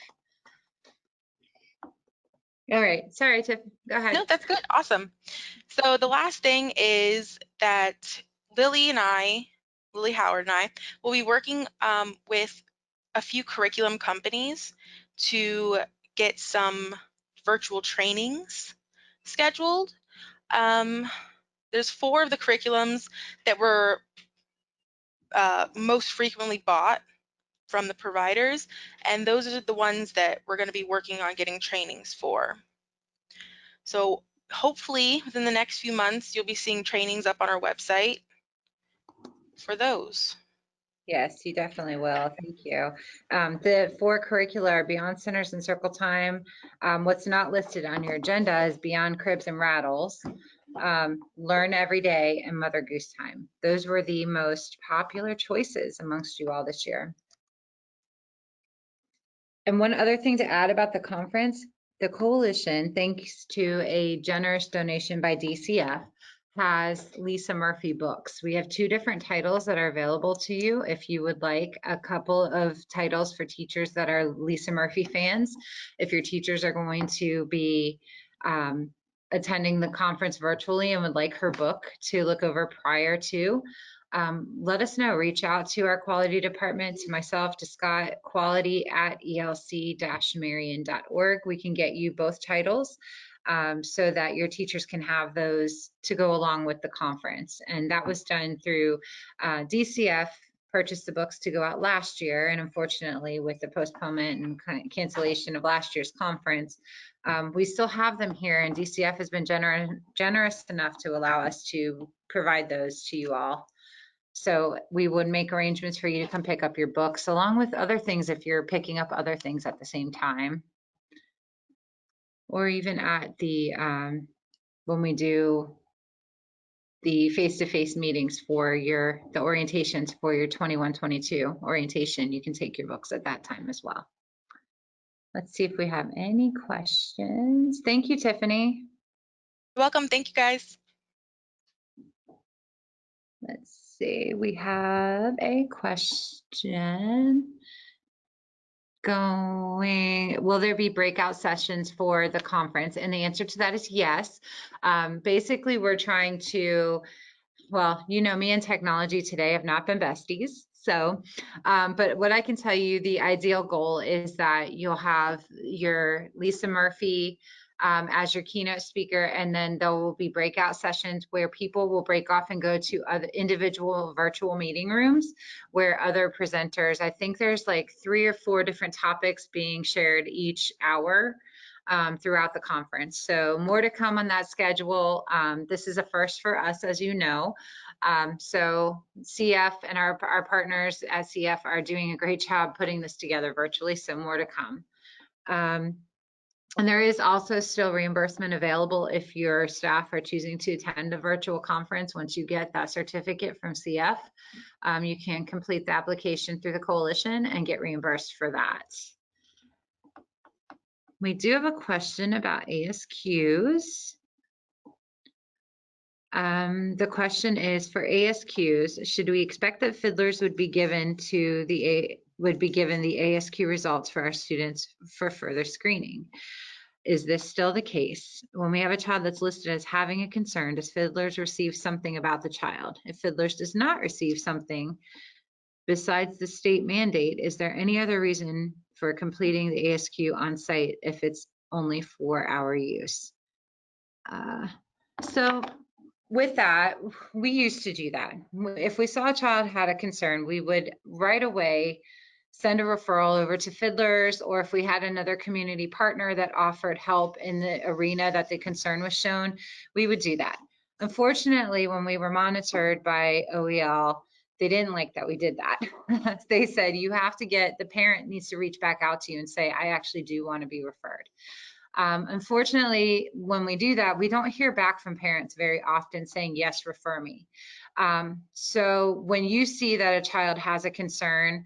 All right, sorry, Tiff, go ahead. No, that's good. Awesome. So the last thing is that Lily Howard and I will be working with a few curriculum companies to get some virtual trainings scheduled. There's 4 of the curriculums that were most frequently bought from the providers, and those are the ones that we're going to be working on getting trainings for. So hopefully within the next few months, you'll be seeing trainings up on our website for those. Yes, you definitely will. Thank you. The 4 curricula are Beyond Centers and Circle Time. What's not listed on your agenda is Beyond Cribs and Rattles, Learn Every Day, and Mother Goose Time. Those were the most popular choices amongst you all this year. And one other thing to add about the conference, the coalition, thanks to a generous donation by DCF, has Lisa Murphy books. We have 2 different titles that are available to you if you would like a couple of titles for teachers that are Lisa Murphy fans. If your teachers are going to be attending the conference virtually and would like her book to look over prior to, let us know. Reach out to our quality department, to myself, to Scott, quality@elc-marion.org. We can get you both titles so that your teachers can have those to go along with the conference. And that was done through DCF purchased the books to go out last year. And unfortunately, with the postponement and cancellation of last year's conference, we still have them here. And DCF has been generous enough to allow us to provide those to you all. So we would make arrangements for you to come pick up your books along with other things if you're picking up other things at the same time. Or even at the, when we do the face-to-face meetings for the orientations for your 21-22 orientation, you can take your books at that time as well. Let's see if we have any questions. Thank you, Tiffany. You're welcome. Thank you, guys. Let's see, we have a question going, will there be breakout sessions for the conference? And the answer to that is yes. Basically, we're trying to, well, you know, me and technology today have not been besties. So, but what I can tell you, the ideal goal is that you'll have your Lisa Murphy as your keynote speaker, and then there will be breakout sessions where people will break off and go to other individual virtual meeting rooms where other presenters, I think there's like 3 or 4 different topics being shared each hour throughout the conference. So more to come on that schedule. This is a first for us, as you know. So CF and our partners at CF are doing a great job putting this together virtually, so more to come. And there is also still reimbursement available if your staff are choosing to attend a virtual conference. Once you get that certificate from CF, you can complete the application through the coalition and get reimbursed for that. We do have a question about ASQs. The question is for ASQs, should we expect that fiddlers would be given the ASQ results for our students for further screening? Is this still the case? When we have a child that's listed as having a concern, does fiddlers receive something about the child? If fiddlers does not receive something besides the state mandate, is there any other reason for completing the ASQ on site if it's only for our use? So with that, we used to do that. If we saw a child had a concern, we would right away send a referral over to fiddlers, or if we had another community partner that offered help in the arena that the concern was shown, we would do that. Unfortunately, when we were monitored by OEL, they didn't like that we did that. They said, you have to the parent needs to reach back out to you and say, I actually do want to be referred. Unfortunately, when we do that, we don't hear back from parents very often saying, yes, refer me. So when you see that a child has a concern,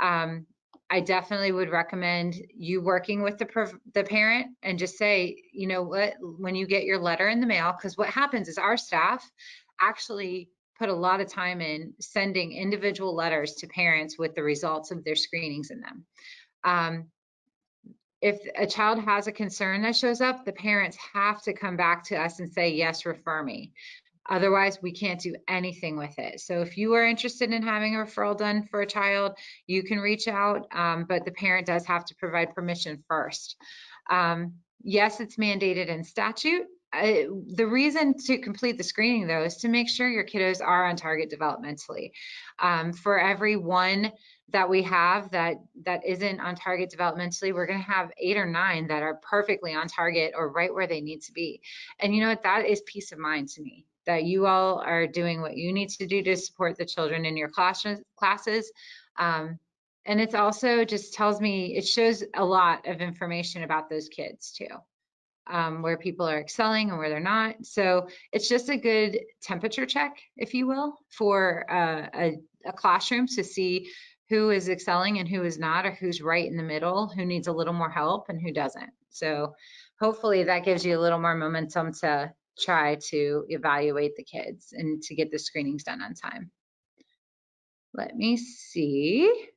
I definitely would recommend you working with the parent and just say, you know what, when you get your letter in the mail, because what happens is our staff actually put a lot of time in sending individual letters to parents with the results of their screenings in them. If a child has a concern that shows up, the parents have to come back to us and say, yes, refer me. Otherwise, we can't do anything with it. So if you are interested in having a referral done for a child, you can reach out, but the parent does have to provide permission first. Yes, it's mandated in statute. The reason to complete the screening, though, is to make sure your kiddos are on target developmentally. For every one that we have that isn't on target developmentally, we're going to have 8 or 9 that are perfectly on target or right where they need to be. And you know what, that is peace of mind to me, that you all are doing what you need to do to support the children in your classes. And it's also just tells me, it shows a lot of information about those kids too, where people are excelling and where they're not. So it's just a good temperature check, if you will, for a classroom to see who is excelling and who is not, or who's right in the middle, who needs a little more help and who doesn't. So hopefully that gives you a little more momentum to try to evaluate the kids and to get the screenings done on time. Let me see if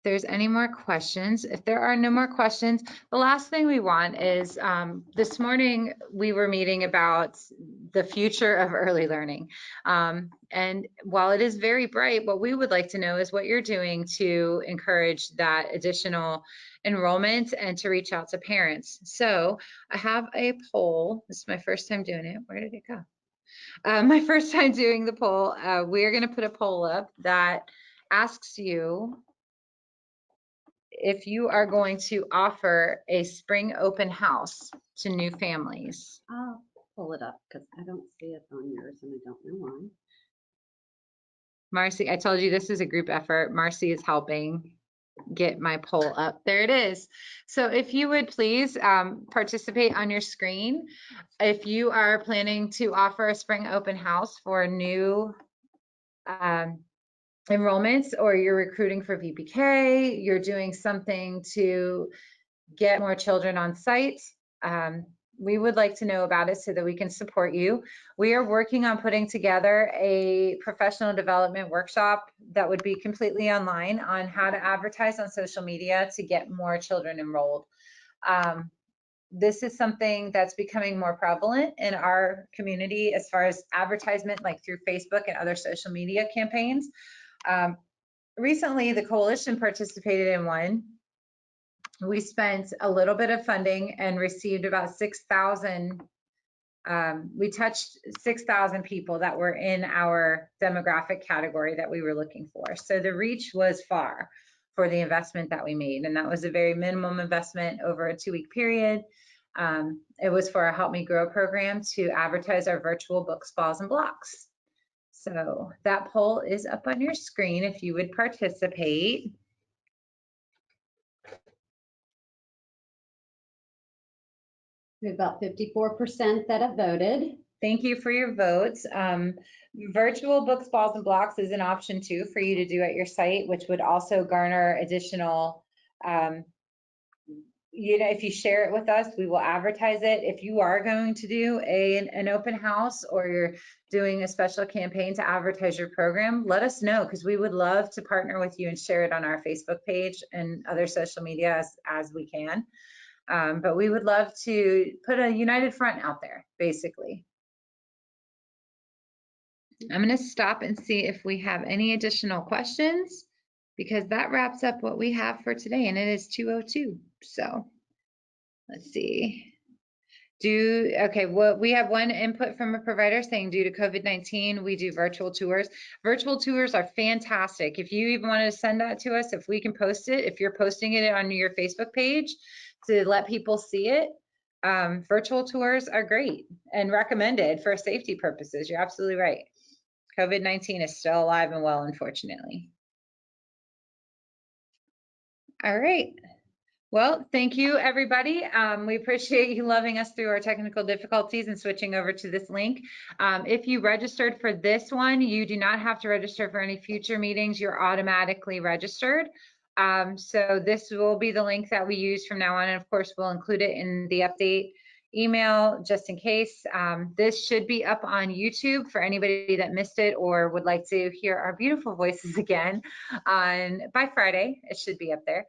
there's any more questions. If there are no more questions, the last thing we want is, this morning we were meeting about the future of early learning. And while it is very bright, what we would like to know is what you're doing to encourage that additional enrollment and to reach out to parents. So I have a poll. This is my first time doing it. Where did it go? My first time doing the poll. We're going to put a poll up that asks you if you are going to offer a spring open house to new families. I'll pull it up because I don't see it on yours and I don't know why. Marcy, I told you this is a group effort. Marcy is helping get my poll up. There it is. So if you would please participate on your screen. If you are planning to offer a spring open house for new enrollments, or you're recruiting for VPK, you're doing something to get more children on site, we would like to know about it so that we can support you. We are working on putting together a professional development workshop that would be completely online on how to advertise on social media to get more children enrolled. This is something that's becoming more prevalent in our community as far as advertisement, like through Facebook and other social media campaigns. Recently, the coalition participated in one. We spent a little bit of funding and received about 6,000. We touched 6,000 people that were in our demographic category that we were looking for. So the reach was far for the investment that we made. And that was a very minimum investment over a 2-week period. It was for our Help Me Grow program to advertise our virtual books, balls, and blocks. So that poll is up on your screen if you would participate. We have about 54% that have voted. Thank you for your votes. Virtual books, balls, and blocks is an option too for you to do at your site, which would also garner additional if you share it with us, we will advertise it. If you are going to do an open house or you're doing a special campaign to advertise your program, let us know, because we would love to partner with you and share it on our Facebook page and other social media as we can. But we would love to put a united front out there, basically. I'm going to stop and see if we have any additional questions, because that wraps up what we have for today, and it is 2:02. So let's see. Okay, well, we have one input from a provider saying due to COVID-19, we do virtual tours. Virtual tours are fantastic. If you even want to send that to us, if we can post it, if you're posting it on your Facebook page to let people see it, virtual tours are great and recommended for safety purposes. You're absolutely right. COVID-19 is still alive and well, unfortunately. All right. Well, thank you, everybody. We appreciate you loving us through our technical difficulties and switching over to this link. If you registered for this one, you do not have to register for any future meetings. You're automatically registered. So this will be the link that we use from now on. And of course, we'll include it in the update email just in case. This should be up on YouTube for anybody that missed it or would like to hear our beautiful voices again by Friday. It should be up there.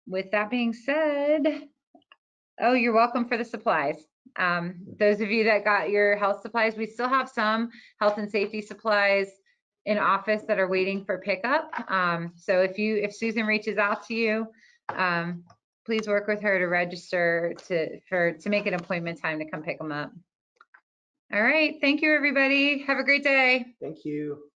With that being said, oh, you're welcome for the supplies. Those of you that got your health supplies, we still have some health and safety supplies in office that are waiting for pickup. So if Susan reaches out to you, please work with her to register to make an appointment time to come pick them up. All right, thank you, everybody. Have a great day. Thank you.